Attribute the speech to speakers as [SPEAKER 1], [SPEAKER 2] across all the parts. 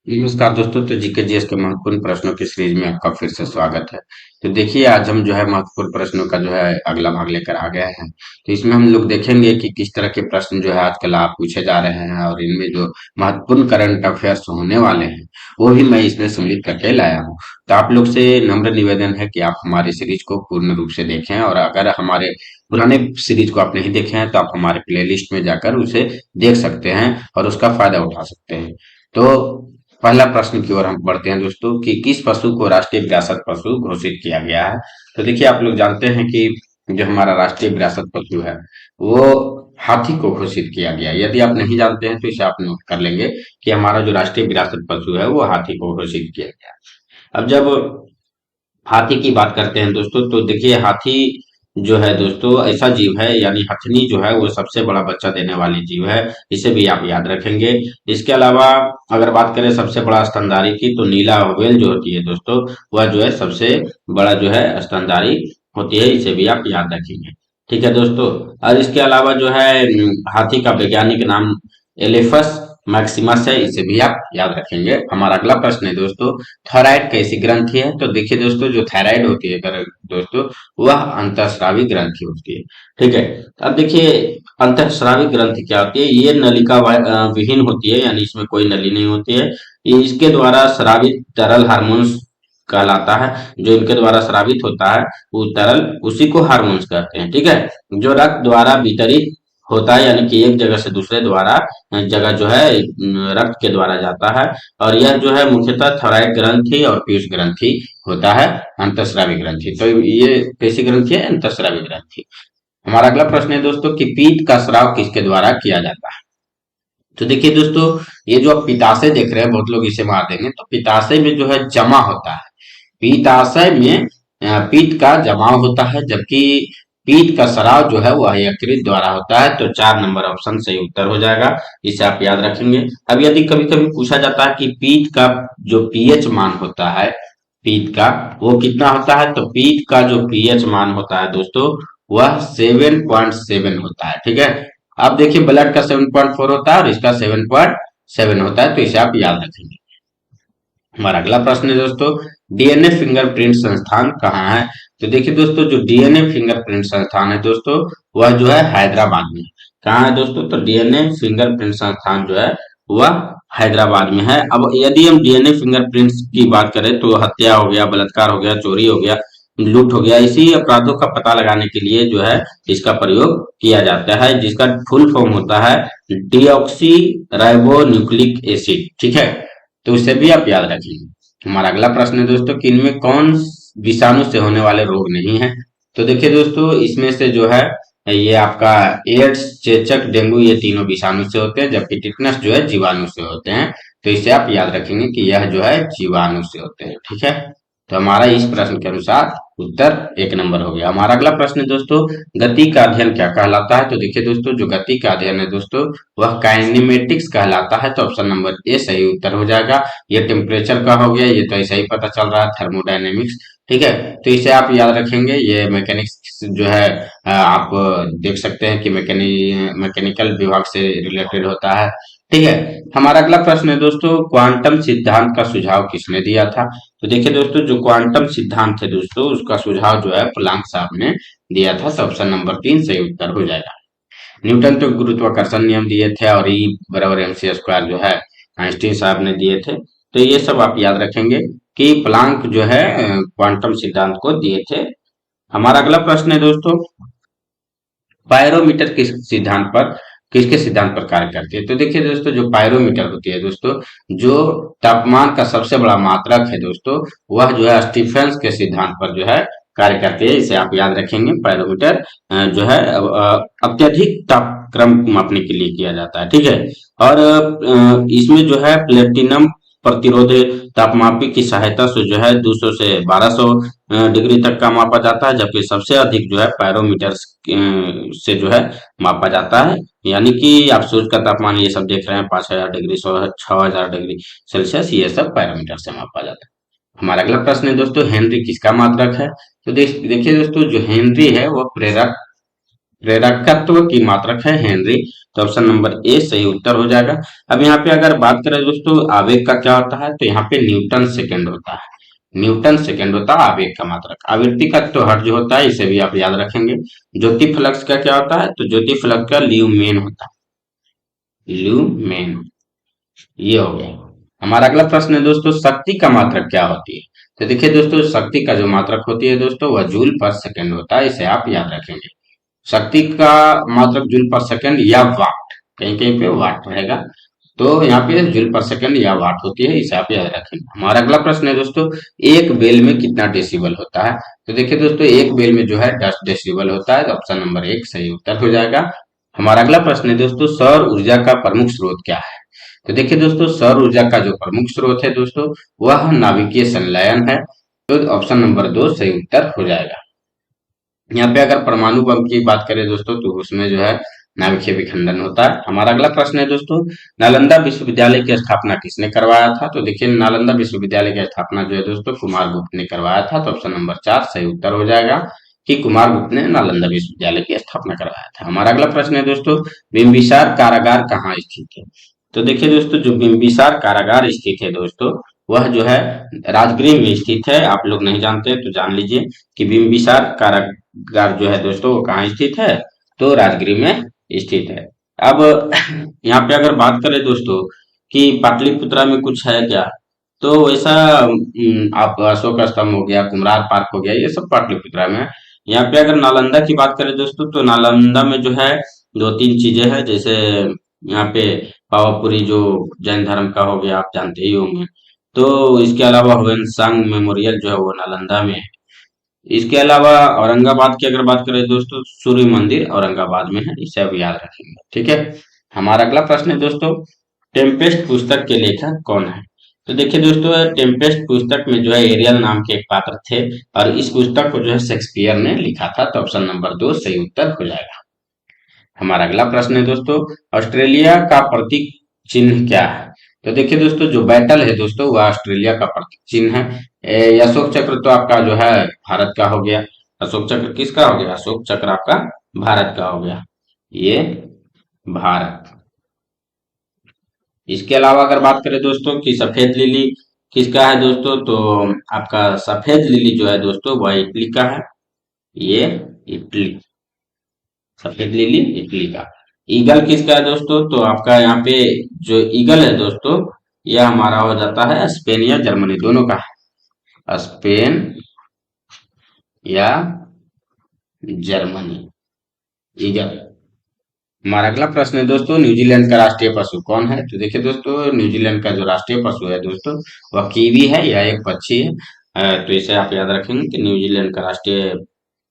[SPEAKER 1] नमस्कार दोस्तों। तो जीके जीएस के महत्वपूर्ण प्रश्नों की सीरीज में आपका फिर से स्वागत है। तो देखिए, आज हम जो है महत्वपूर्ण प्रश्नों का जो है अगला भाग लेकर आ गए हैं। तो इसमें हम लोग देखेंगे कि किस तरह के प्रश्न जो है आजकल आप पूछे जा रहे हैं, और इनमें जो महत्वपूर्ण करंट अफेयर्स होने वाले हैं वो भी मैं इसमें सम्मिलित करके लाया हूँ। तो आप लोग से नम्र निवेदन है कि आप हमारी सीरीज को पूर्ण रूप से देखें, और अगर हमारे पुराने सीरीज को आप नहीं देखे हैं तो आप हमारे प्ले लिस्ट में जाकर उसे देख सकते हैं और उसका फायदा उठा सकते हैं। तो पहला प्रश्न की ओर हम बढ़ते हैं दोस्तों, कि किस पशु को राष्ट्रीय विरासत पशु घोषित किया गया है। तो देखिए, आप लोग जानते हैं कि जो हमारा राष्ट्रीय विरासत पशु है वो हाथी को घोषित किया गया है। यदि आप नहीं जानते हैं तो इसे आप नोट कर लेंगे कि हमारा जो राष्ट्रीय विरासत पशु है वो हाथी को घोषित किया गया है। अब जब हाथी की बात करते हैं दोस्तों, तो देखिए, हाथी जो है दोस्तों ऐसा जीव है, यानी हथनी जो है वो सबसे बड़ा बच्चा देने वाली जीव है। इसे भी आप याद रखेंगे। इसके अलावा अगर बात करें सबसे बड़ा स्तनधारी की, तो नीला व्हेल जो होती है दोस्तों, वह जो है सबसे बड़ा जो है स्तनधारी होती है। इसे भी आप याद रखेंगे। ठीक है दोस्तों। और इसके अलावा जो है हाथी का वैज्ञानिक नाम एलिफस मैक्सिमस है। इसे भी आप याद रखेंगे। हमारा अगला प्रश्न है दोस्तों, थायराइड कैसी ग्रंथि है। तो देखिए दोस्तों, जो थायराइड होती है दोस्तों, वह अंतःस्रावी ग्रंथि होती है। ठीक है। अब देखिए, अंतःस्रावी ग्रंथि क्या होती है। ये नलिका विहीन होती है, यानी इसमें कोई नली नहीं होती है। इसके द्वारा स्रावित तरल हार्मोन्स कहलाता है। जो इनके द्वारा स्रावित होता है वो तरल, उसी को हार्मोन्स कहते हैं। ठीक है। जो रक्त द्वारा वितरित होता है, यानी कि एक जगह से दूसरे द्वारा जगह जो है रक्त के द्वारा जाता है। और यह जो है मुख्यतः थायराइड ग्रंथि और पीयूष ग्रंथि होता है, अंतःस्रावी ग्रंथि। तो ये कैसी ग्रंथि है? अंतःस्रावी ग्रंथि। हमारा अगला प्रश्न है दोस्तों, कि पीत का स्राव किसके द्वारा किया जाता है। तो देखिए दोस्तों, ये जो आप पिताशय देख रहे हैं, बहुत लोग इसे मार देंगे, तो पिताशय में जो है जमा होता है। पीताशय में पीत का जमाव होता है, जबकि पीत का स्राव जो है वह यकृत द्वारा होता है। तो 4 नंबर ऑप्शन सही उत्तर हो जाएगा। इसे आप याद रखेंगे। अब यदि कभी कभी पूछा जाता है कि पीत का जो पीएच मान होता है, पीत का वो कितना होता है, तो पीत का जो पीएच मान होता है दोस्तों, वह 7.7 होता है। ठीक है। अब देखिए, ब्लड का 7.4 होता है और इसका 7.7 होता है। तो इसे आप याद रखेंगे। हमारा अगला प्रश्न है दोस्तों, डीएनए फिंगरप्रिंट संस्थान कहाँ है। तो देखिए दोस्तों, जो डीएनए फिंगरप्रिंट संस्थान है दोस्तों, वह जो है हैदराबाद में। कहाँ है दोस्तों? तो डीएनए फिंगरप्रिंट संस्थान जो है वह हैदराबाद में है। अब यदि हम डीएनए फिंगरप्रिंट की बात करें, तो हत्या हो गया, बलात्कार हो गया, चोरी हो गया, लूट हो गया, इसी अपराधों का पता लगाने के लिए जो है इसका प्रयोग किया जाता है, जिसका फुल फॉर्म होता है डीऑक्सी राइबो न्यूक्लिक एसिड। ठीक है। तो इसे भी आप याद रखेंगे। हमारा अगला प्रश्न है दोस्तों, कि इनमें कौन विषाणु से होने वाले रोग नहीं है। तो देखिए दोस्तों, इसमें से जो है ये आपका एड्स, चेचक, डेंगू, ये तीनों विषाणु से होते हैं, जबकि टिटनस जो है जीवाणु से होते हैं। तो इसे आप याद रखेंगे कि यह जो है जीवाणु से होते हैं। ठीक है। तो हमारा इस प्रश्न के अनुसार उत्तर 1 नंबर हो गया। हमारा अगला प्रश्न है दोस्तों, गति का अध्ययन क्या कहलाता है। तो देखिए दोस्तों, जो गति का अध्ययन है दोस्तों, वह काइनेमेटिक्स कहलाता है। तो ऑप्शन नंबर ए सही उत्तर हो जाएगा। ये टेम्परेचर का हो गया, ये तो ऐसा ही पता चल रहा है, थर्मोडायनेमिक्स। ठीक है। तो इसे आप याद रखेंगे। ये मैकेनिक्स जो है आप देख सकते हैं कि मैकेनिकल विभाग से रिलेटेड होता है। ठीक है। हमारा अगला प्रश्न है दोस्तों, क्वांटम सिद्धांत का सुझाव किसने दिया था। तो देखिए दोस्तों, जो क्वांटम सिद्धांत है दोस्तों, उसका सुझाव जो है प्लांक साहब ने दिया था। तो ऑप्शन नंबर 3 सही उत्तर हो जाएगा। न्यूटन तो गुरुत्वाकर्षण नियम दिए थे, और ई बराबर एम सी स्क्वायर जो है आइंस्टीन साहब ने दिए थे। तो ये सब आप याद रखेंगे कि प्लांक जो है क्वांटम सिद्धांत को दिए थे। हमारा अगला प्रश्न है दोस्तों, पायरोमीटर किसके सिद्धांत पर कार्य करती है। तो देखिए दोस्तों, जो पायरोमीटर होती है दोस्तों, जो तापमान का सबसे बड़ा मात्रक है दोस्तों, वह जो है स्टीफेंस के सिद्धांत पर जो है कार्य करती है। इसे आप याद रखेंगे। पायरोमीटर जो है अत्यधिक तापक्रम मापने के लिए किया जाता है। ठीक है। और इसमें जो है प्लेटिनम प्रतिरोध तापमापी की सहायता से जो है 200 से 1200 डिग्री तक का मापा जाता है, जबकि सबसे अधिक जो है पायरोमीटर से जो है मापा जाता है। यानी कि आप सूर्य का तापमान ये सब देख रहे हैं, 5000 डिग्री, 6000 डिग्री सेल्सियस, ये सब पायरोमीटर से मापा जाता है। हमारा अगला प्रश्न है दोस्तों, हेनरी किसका मात्रक है। तो देखिए दोस्तों, जो हेनरी है वह प्रेरक प्रेरकत्व की मात्रक है हेनरी। तो ऑप्शन नंबर ए सही उत्तर हो जाएगा। अब यहाँ पे अगर बात करें दोस्तों आवेग का क्या होता है, तो यहाँ पे न्यूटन सेकंड होता है। न्यूटन सेकंड होता है आवेग का मात्रक। आवृत्ति का तो हर्ट्ज होता है, इसे भी आप याद रखेंगे। ज्योति फ्लक्स का क्या होता है, तो ज्योति फ्लक्स का ल्यूमेन होता है, ल्यूमेन। ये हो गया। हमारा अगला प्रश्न है दोस्तों शक्ति का मात्रक क्या होती है। तो देखिए दोस्तों शक्ति का जो मात्रक होती है दोस्तों वह जूल पर सेकंड होता है, इसे आप याद रखेंगे। शक्ति का मात्रक जूल पर सेकंड या वाट, कहीं कहीं पे वाट रहेगा। तो यहाँ पे जूल पर सेकंड या वाट होती है, इसे आप याद रखेंगे। हमारा अगला प्रश्न है दोस्तों एक बेल में कितना डेसिबल होता है। तो देखिए दोस्तों एक बेल में जो है 10 डेसिबल होता है, तो ऑप्शन नंबर एक सही उत्तर हो जाएगा। हमारा अगला प्रश्न है दोस्तों सौर ऊर्जा का प्रमुख स्रोत क्या है। तो देखिए दोस्तों सौर ऊर्जा का जो प्रमुख स्रोत है दोस्तों वह नाभिकीय संलयन है। तो ऑप्शन नंबर दो सही उत्तर हो जाएगा। यहाँ पे अगर परमाणु बम की बात करें दोस्तों तो उसमें जो है नाभिकीय विखंडन होता है। हमारा अगला प्रश्न है दोस्तों नालंदा विश्वविद्यालय की स्थापना किसने करवाया था। तो देखिए नालंदा विश्वविद्यालय की स्थापना जो है दोस्तों कुमार गुप्त ने करवाया था। तो ऑप्शन नंबर चार सही उत्तर हो जाएगा कि कुमार गुप्त ने नालंदा विश्वविद्यालय की स्थापना करवाया था। हमारा अगला प्रश्न है दोस्तों बिम्बिसार कारागार कहाँ स्थित है। तो देखिए दोस्तों जो बिम्बिसार कारागार स्थित है दोस्तों वह जो है राजगृह में स्थित है। आप लोग नहीं जानते तो जान लीजिए कि बिम्बिसार कारागार जो है दोस्तों वो कहाँ स्थित है, तो राजगृह में स्थित है। अब यहाँ पे अगर बात करें दोस्तों कि पाटलिपुत्रा में कुछ है क्या, तो वैसा आप अशोक स्तंभ हो गया, कुम्हरार पार्क हो गया, ये सब पाटलिपुत्रा में है। यहाँ पे अगर नालंदा की बात करें दोस्तों तो नालंदा में जो है दो तीन चीजें हैं, जैसे यहाँ पे पावापुरी जो जैन धर्म का हो गया, आप जानते ही होंगे। तो इसके अलावा ह्वेनसांग मेमोरियल जो है वो नालंदा में है। इसके अलावा औरंगाबाद की अगर बात करें दोस्तों सूर्य मंदिर औरंगाबाद में है, इसे आप याद रखेंगे। ठीक है। हमारा अगला प्रश्न है दोस्तों टेम्पेस्ट पुस्तक के लेखक कौन है। तो देखिए दोस्तों टेम्पेस्ट पुस्तक में जो है एरियल नाम के एक पात्र थे और इस पुस्तक को जो है शेक्सपियर ने लिखा था। तो ऑप्शन नंबर दो सही उत्तर हो जाएगा। हमारा अगला प्रश्न है दोस्तों ऑस्ट्रेलिया का प्रतीक चिन्ह क्या है। तो देखिए दोस्तों जो बैटल है दोस्तों वह ऑस्ट्रेलिया का प्रतीक चिन्ह है। अशोक चक्र तो आपका जो है भारत का हो गया। अशोक चक्र किसका हो गया, अशोक चक्र आपका भारत का हो गया, ये भारत। इसके अलावा अगर बात करें दोस्तों कि सफेद लिली किसका है दोस्तों, तो आपका सफेद लिली जो है दोस्तों वह इटली का है, ये इटली, सफेद लिली इटली का। ईगल किसका है दोस्तों, तो आपका यहाँ पे जो ईगल है दोस्तों यह हमारा हो जाता है स्पेन या जर्मनी दोनों का है, स्पेन या जर्मनी, ईगल। हमारा अगला प्रश्न है दोस्तों न्यूजीलैंड का राष्ट्रीय पशु कौन है। तो देखिए दोस्तों न्यूजीलैंड का जो राष्ट्रीय पशु है दोस्तों वह कीवी है, यह एक पक्षी है। तो इसे आप याद रखेंगे कि न्यूजीलैंड का राष्ट्रीय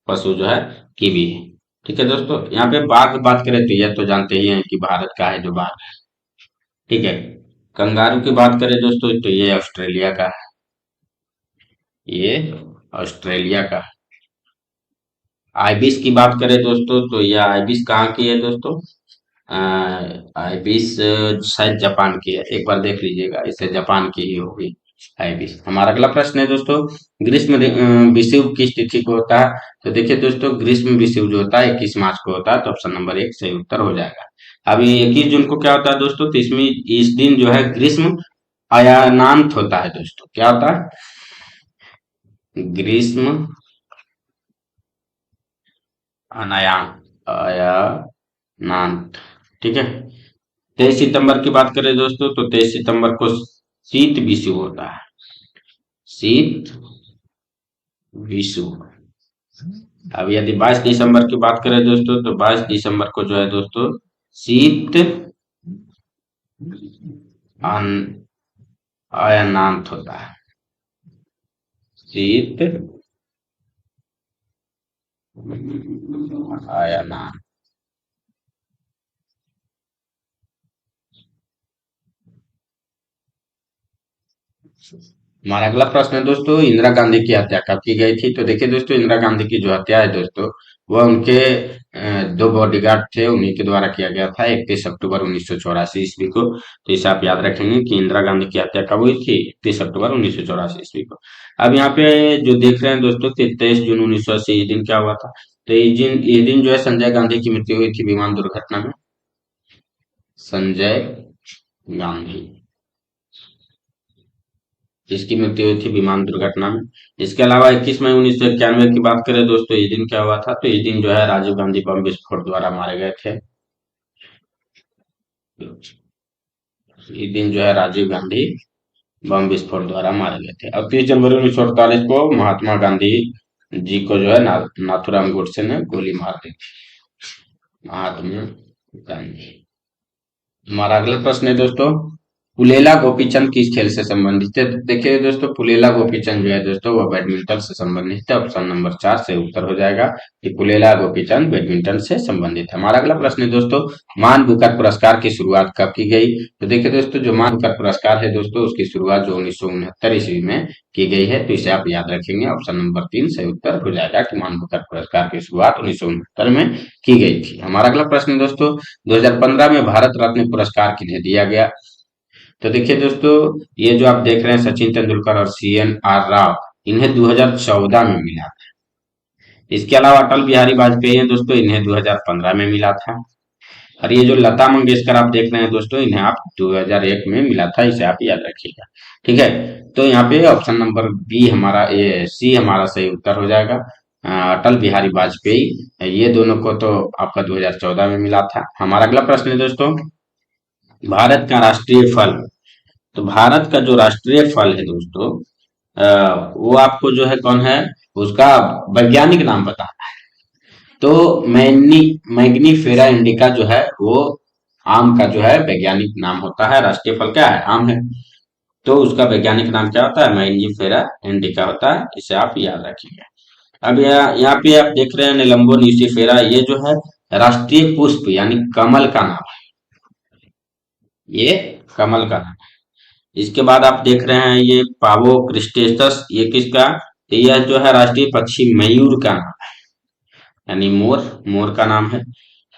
[SPEAKER 1] पशु जो है कीवी है। ठीक है दोस्तों यहाँ पे बाघ की बात करें तो यह तो जानते ही हैं कि भारत का है जो बाघ है। ठीक है। कंगारू की बात करें दोस्तों तो ये ऑस्ट्रेलिया का है, ये ऑस्ट्रेलिया का है। आइबिस की बात करें दोस्तों तो यह आइबिस कहाँ की है दोस्तों, आइबिस शायद जापान की है, एक बार देख लीजिएगा, इसे जापान की ही होगी आइबिस। हमारा अगला प्रश्न है दोस्तों ग्रीष्म विषुव किस तिथि को होता है। तो देखिए दोस्तों ग्रीष्म विषुव जो होता है 21 मार्च को होता है। तो ऑप्शन नंबर एक सही उत्तर हो जाएगा। अभी 21 जून को क्या होता है दोस्तों, तो इसमें इस दिन जो है ग्रीष्म अयानांत होता है दोस्तों, क्या होता है, ग्रीष्म अनायान अयानांत। ठीक है। 23 सितंबर की बात करें दोस्तों तो 23 सितंबर को शीत विषु होता है, शीत विषु। अब यदि 22 दिसंबर की बात करें दोस्तों तो 22 दिसंबर को जो है दोस्तों शीत अयनांत होता है, शीत अयनांत। हमारा अगला प्रश्न है दोस्तों इंदिरा गांधी की हत्या कब की गई थी। तो देखिए दोस्तों इंदिरा गांधी की जो हत्या है दोस्तों वह उनके दो बॉडीगार्ड थे उन्हीं के द्वारा किया गया था 31 अक्टूबर 1984 ईस्वी को। तो इसे आप याद रखेंगे कि इंदिरा गांधी की हत्या कब हुई थी, 31 अक्टूबर 1984 ईस्वी को। अब यहाँ पे जो देख रहे हैं दोस्तों 23 जून 1980 इस दिन क्या हुआ था, तो ये दिन जो है संजय गांधी की मृत्यु हुई थी विमान दुर्घटना में। संजय गांधी, जिसकी मृत्यु हुई थी विमान दुर्घटना में। इसके अलावा 21 मई 1991 की बात करें दोस्तों, ये दिन क्या हुआ था? तो ये दिन जो है राजीव गांधी बम विस्फोट द्वारा मारे गए थे। ये दिन जो है राजीव गांधी बम विस्फोट द्वारा मारे गए थे। और 30 जनवरी 1948 को महात्मा गांधी जी को जो है नाथूराम गोडसे ने गोली मार दी थी। महात्मा गांधी। हमारा अगला प्रश्न है दोस्तों, पुलेला गोपीचंद किस खेल से संबंधित है? तो देखिए दोस्तों, पुलेला गोपीचंद जो है दोस्तों वो बैडमिंटन से संबंधित है। ऑप्शन नंबर 4 से उत्तर हो जाएगा कि पुलेला गोपीचंद बैडमिंटन से संबंधित है। हमारा अगला प्रश्न है दोस्तों, मान बुकर पुरस्कार की शुरुआत कब की गई? तो देखिए दोस्तों, जो मान बुकर पुरस्कार है दोस्तों उसकी शुरुआत जो 1969 ईस्वी में की गई है, तो इसे आप याद रखेंगे। ऑप्शन नंबर 3 से उत्तर हो जाएगा कि मान बुकर पुरस्कार की शुरुआत 1969 में की गई थी। हमारा अगला प्रश्न है दोस्तों, 2015 में भारत रत्न पुरस्कार किन्हें दिया गया? तो देखिए दोस्तों, ये जो आप देख रहे हैं सचिन तेंदुलकर और CNR राव, इन्हें 2014 में मिला। इसके अलावा अटल बिहारी वाजपेयी हैं दोस्तों, इन्हें 2015 में मिला था। और ये जो लता मंगेशकर आप देख रहे हैं दोस्तों, इन्हें आप 2001 में मिला था, इसे आप याद रखिएगा। ठीक है, तो यहाँ पे ऑप्शन नंबर बी हमारा, ये सी हमारा सही उत्तर हो जाएगा। अटल बिहारी वाजपेयी, ये दोनों को तो आपका 2014 में मिला था। हमारा अगला प्रश्न है दोस्तों, भारत का राष्ट्रीय फल। तो भारत का जो राष्ट्रीय फल है दोस्तों, वो आपको जो है कौन है, उसका वैज्ञानिक नाम बताना है। तो मैग्नीफेरा इंडिका जो है वो आम का जो है वैज्ञानिक नाम होता है। राष्ट्रीय फल क्या है? आम है। तो उसका वैज्ञानिक नाम क्या होता है? मैग्नीफेरा इंडिका होता है। इसे आप याद रखिएगा। अब यहाँ पे आप देख रहे हैं निलंबो न्यूसीफेरा, ये जो है राष्ट्रीय पुष्प यानी कमल का नाम है। ये कमल का नाम है। इसके बाद आप देख रहे हैं ये पावो क्रिस्टेसस, ये किसका? तो यह जो है राष्ट्रीय पक्षी मयूर का नाम है, यानी मोर, मोर का नाम है।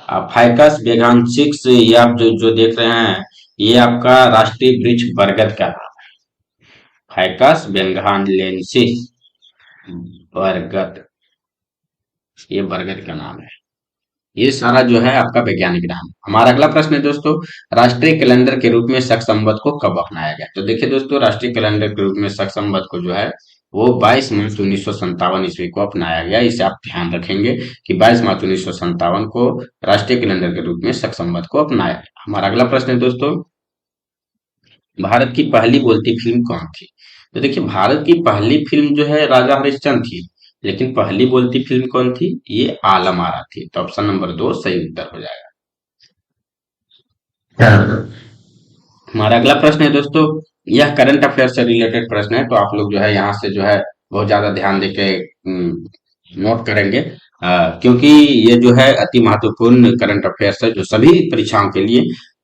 [SPEAKER 1] फाइकस बेगांसिक्स, ये आप जो देख रहे हैं, ये आपका राष्ट्रीय वृक्ष बरगद का नाम है। फाइकस बेंगालेंसिस, बरगद, ये बरगद का नाम है। ये सारा जो है आपका वैज्ञानिक नाम। हमारा अगला प्रश्न है दोस्तों, राष्ट्रीय कैलेंडर के रूप में शक संवत को कब अपनाया गया? तो देखिए दोस्तों, राष्ट्रीय कैलेंडर के रूप में शक संवत को जो है वो 22 मार्च 1957 ईस्वी को अपनाया गया। इसे आप ध्यान रखेंगे कि 22 मार्च 1957 को राष्ट्रीय कैलेंडर के रूप में शक संवत को अपनाया गया। हमारा अगला प्रश्न है दोस्तों, भारत की पहली बोलती फिल्म कौन थी? तो देखिए, भारत की पहली फिल्म जो है राजा हरिश्चंद्र थी, लेकिन पहली बोलती फिल्म कौन थी? ये आलम आरा थी। तो ऑप्शन नंबर 2 सही उत्तर हो जाएगा। हमारा अगला प्रश्न है दोस्तों, यह करंट अफेयर से रिलेटेड प्रश्न है, तो आप लोग जो है यहाँ से जो है बहुत ज्यादा ध्यान देके नोट करेंगे, क्योंकि ये जो है अति महत्वपूर्ण करंट अफेयर्स है जो सभी परीक्षाओं के लिए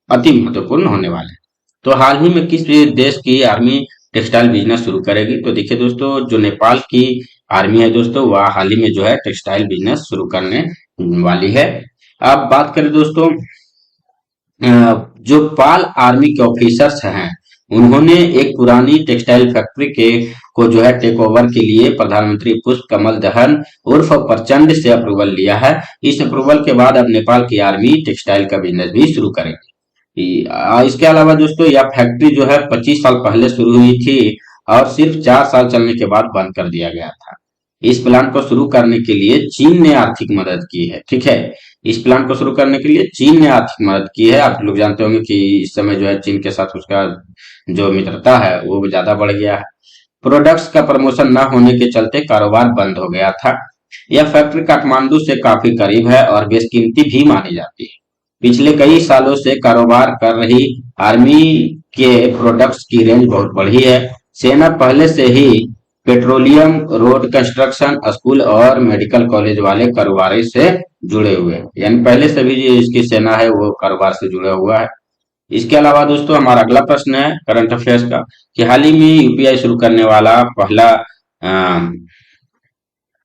[SPEAKER 1] अति महत्वपूर्ण होने वाले हैं। तो हाल ही में किस देश की आर्मी टेक्सटाइल बिजनेस शुरू करेगी? तो देखिए दोस्तों, जो नेपाल की आर्मी है दोस्तों, वह हाल ही में जो है टेक्सटाइल बिजनेस शुरू करने वाली है। अब बात करें दोस्तों, अ, जो पाल आर्मी के ऑफिसर्स हैं, उन्होंने एक पुरानी टेक्सटाइल फैक्ट्री के को जो है टेक ओवर के लिए प्रधानमंत्री पुष्प कमल दहन उर्फ प्रचंड से अप्रूवल लिया है। इस अप्रूवल के बाद अब नेपाल की आर्मी टेक्सटाइल का बिजनेस भी शुरू करेगी। इसके अलावा दोस्तों, यह फैक्ट्री जो है 25 साल पहले शुरू हुई थी और सिर्फ 4 साल चलने के बाद बंद कर दिया गया था। इस प्लान को शुरू करने के लिए चीन ने आर्थिक मदद की है। ठीक है, इस प्लान को शुरू करने के लिए चीन ने आर्थिक मदद की है। आप लोग जानते होंगे कि इस समय जो है चीन के साथ उसका जो मित्रता है वो भी ज्यादा बढ़ गया है। प्रोडक्ट्स का प्रमोशन न होने के चलते कारोबार बंद हो गया था। यह फैक्ट्री काठमांडू से काफी करीब है और बेशकीमती भी मानी जाती है। पिछले कई सालों से कारोबार कर रही आर्मी के प्रोडक्ट्स की रेंज बहुत बढ़ी है। सेना पहले से ही पेट्रोलियम, रोड कंस्ट्रक्शन, स्कूल और मेडिकल कॉलेज वाले कारोबार से जुड़े हुए हैं। यानी पहले से भी जो इसकी सेना है वो कारोबार से जुड़ा हुआ है। इसके अलावा दोस्तों, हमारा अगला प्रश्न है करंट अफेयर्स का, कि हाल ही में यूपीआई शुरू करने वाला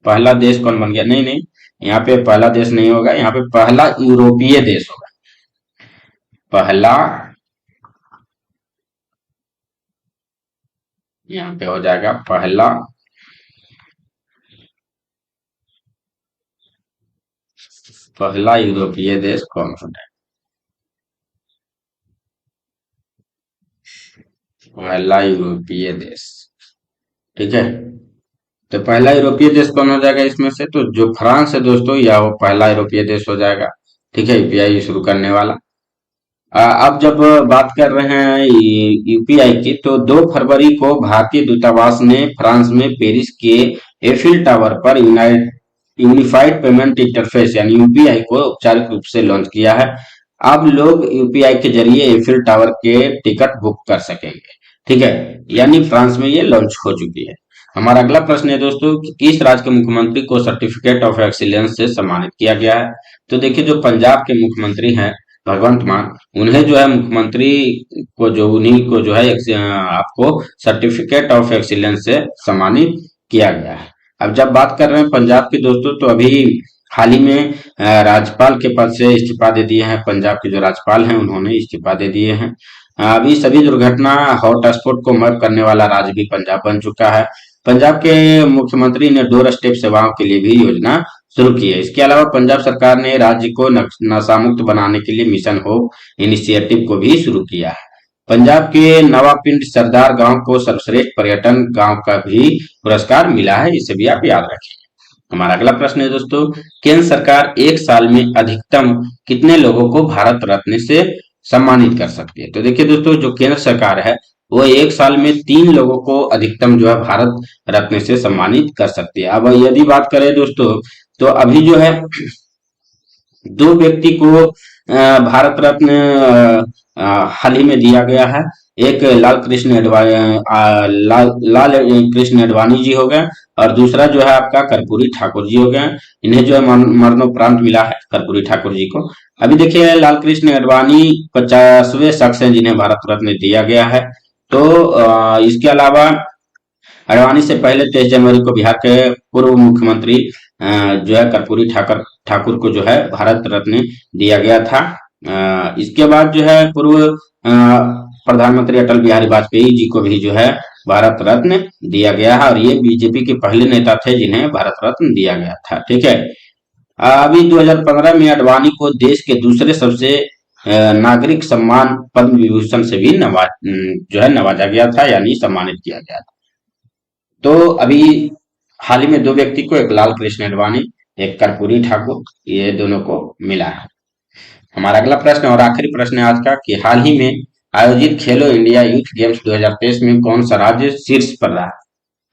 [SPEAKER 1] पहला देश कौन बन गया? नहीं नहीं, यहाँ पे पहला देश नहीं होगा, यहाँ पे पहला यूरोपीय देश होगा। पहला, यहाँ पे हो जाएगा पहला पहला यूरोपीय देश कौन सा है? पहला यूरोपीय देश, ठीक है। तो पहला यूरोपीय देश कौन हो जाएगा इसमें से? तो जो फ्रांस है दोस्तों, या वो पहला यूरोपीय देश हो जाएगा, ठीक है, यूपीआई शुरू करने वाला। अब जब बात कर रहे हैं यूपीआई की, तो 2 फरवरी को भारतीय दूतावास ने फ्रांस में पेरिस के एफिल टावर पर यूनिफाइड पेमेंट इंटरफेस यानी यूपीआई को औपचारिक रूप से लॉन्च किया है। अब लोग यूपीआई के जरिए एफिल टावर के टिकट बुक कर सकेंगे, ठीक है। यानी फ्रांस में ये लॉन्च हो चुकी है। हमारा अगला प्रश्न है दोस्तों कि किस राज्य के मुख्यमंत्री को सर्टिफिकेट ऑफ एक्सीलेंस से सम्मानित किया गया है? तो देखिए, जो पंजाब के मुख्यमंत्री हैं भगवंत मान, उन्हें जो है मुख्यमंत्री को जो उन्हीं को जो है आपको सर्टिफिकेट ऑफ एक्सीलेंस से सम्मानित किया गया है। अब जब बात कर रहे हैं पंजाब की दोस्तों, तो अभी हाल ही में राज्यपाल के पद से इस्तीफा दे दिए हैं। पंजाब के जो राज्यपाल हैं उन्होंने इस्तीफा दे दिए हैं। अभी सभी दुर्घटना हॉटस्पॉट को मैप करने वाला राज्य भी पंजाब बन चुका है। पंजाब के मुख्यमंत्री ने डोर स्टेप सेवाओं के लिए भी योजना शुरू की है। इसके अलावा पंजाब सरकार ने राज्य को नशा मुक्त बनाने के लिए मिशन होप इनिशिएटिव को भी शुरू किया है। पंजाब के नवापिंड सरदार गांव को सर्वश्रेष्ठ पर्यटन गांव का भी पुरस्कार मिला है, इसे भी आप याद रखें। हमारा अगला प्रश्न है दोस्तों, केंद्र सरकार एक साल में अधिकतम कितने लोगों को भारत रत्न से सम्मानित कर सकती है? तो देखिए दोस्तों, जो केंद्र सरकार है वो एक साल में 3 लोगों को अधिकतम जो है भारत रत्न से सम्मानित कर सकती है। अब यदि बात करें दोस्तों, तो अभी जो है 2 व्यक्ति को भारत रत्न हाल ही में दिया गया है। एक लाल कृष्ण लाल कृष्ण अडवाणी जी हो गए, और दूसरा जो है आपका कर्पूरी ठाकुर जी हो गए। इन्हें जो है मरणोपरांत मिला है कर्पूरी ठाकुर जी को। अभी देखिए, लाल कृष्ण अडवाणी 50वें शख्स हैं जिन्हें भारत रत्न दिया गया है। तो इसके अलावा अडवाणी से पहले 23 जनवरी को बिहार के पूर्व मुख्यमंत्री जो है कर्पूरी ठाकुर ठाकुर को जो है भारत रत्न दिया गया था। इसके बाद जो है पूर्व प्रधानमंत्री अटल बिहारी वाजपेयी जी को भी जो है भारत रत्न दिया गया है, और ये बीजेपी के पहले नेता थे जिन्हें भारत रत्न दिया गया था, ठीक है। अभी 2015 में अडवाणी को देश के दूसरे सबसे नागरिक सम्मान पद्म विभूषण से भी जो है नवाजा गया था, यानी सम्मानित किया गया था। तो अभी हाल ही में 2 व्यक्ति को, एक लाल कृष्ण अडवाणी, एक कर्पूरी ठाकुर, ये दोनों को मिला है। हमारा अगला प्रश्न और आखिरी प्रश्न है आज का कि हाल ही में आयोजित खेलो इंडिया यूथ गेम्स 2023 में कौन सा राज्य शीर्ष पर रहा?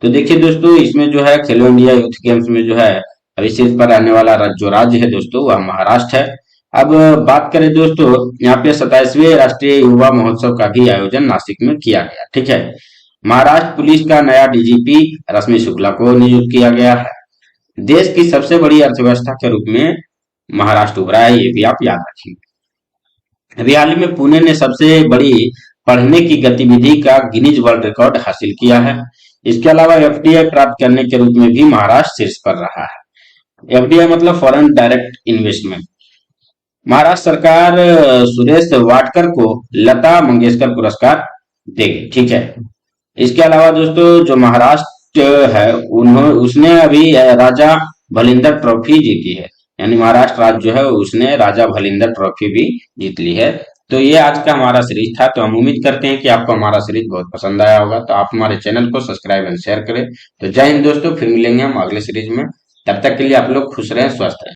[SPEAKER 1] तो देखिए दोस्तों, इसमें जो है खेलो इंडिया यूथ गेम्स में जो है अभी शीर्ष पर रहने वाला जो राज्य है दोस्तों, वह महाराष्ट्र है। अब बात करें दोस्तों, यहाँ पे 27वें राष्ट्रीय युवा महोत्सव का भी आयोजन नासिक में किया गया, ठीक है। महाराष्ट्र पुलिस का नया डीजीपी रश्मि शुक्ला को नियुक्त किया गया है। देश की सबसे बड़ी अर्थव्यवस्था के रूप में महाराष्ट्र उभरा है, ये भी आप याद रखेंगे। अभी हाल ही में पुणे ने सबसे बड़ी पढ़ने की गतिविधि का गिनीज वर्ल्ड रिकॉर्ड हासिल किया है। इसके अलावा एफडीआई प्राप्त करने के रूप में भी महाराष्ट्र शीर्ष पर रहा है। एफडीआई मतलब फॉरेन डायरेक्ट इन्वेस्टमेंट। महाराष्ट्र सरकार सुरेश वाडकर को लता मंगेशकर पुरस्कार देगी, ठीक है। इसके अलावा दोस्तों, जो महाराष्ट्र है उसने अभी राजा भलिंदर ट्रॉफी जीती है, यानी महाराष्ट्र राज्य जो है उसने राजा भलिंदर ट्रॉफी भी जीत ली है। तो ये आज का हमारा सीरीज था। तो हम उम्मीद करते हैं कि आपको हमारा सीरीज बहुत पसंद आया होगा। तो आप हमारे चैनल को सब्सक्राइब एंड शेयर करें। तो जय हिंद दोस्तों, फिर मिलेंगे हम अगले सीरीज में। तब तक के लिए आप लोग खुश रहें, स्वस्थ रहें।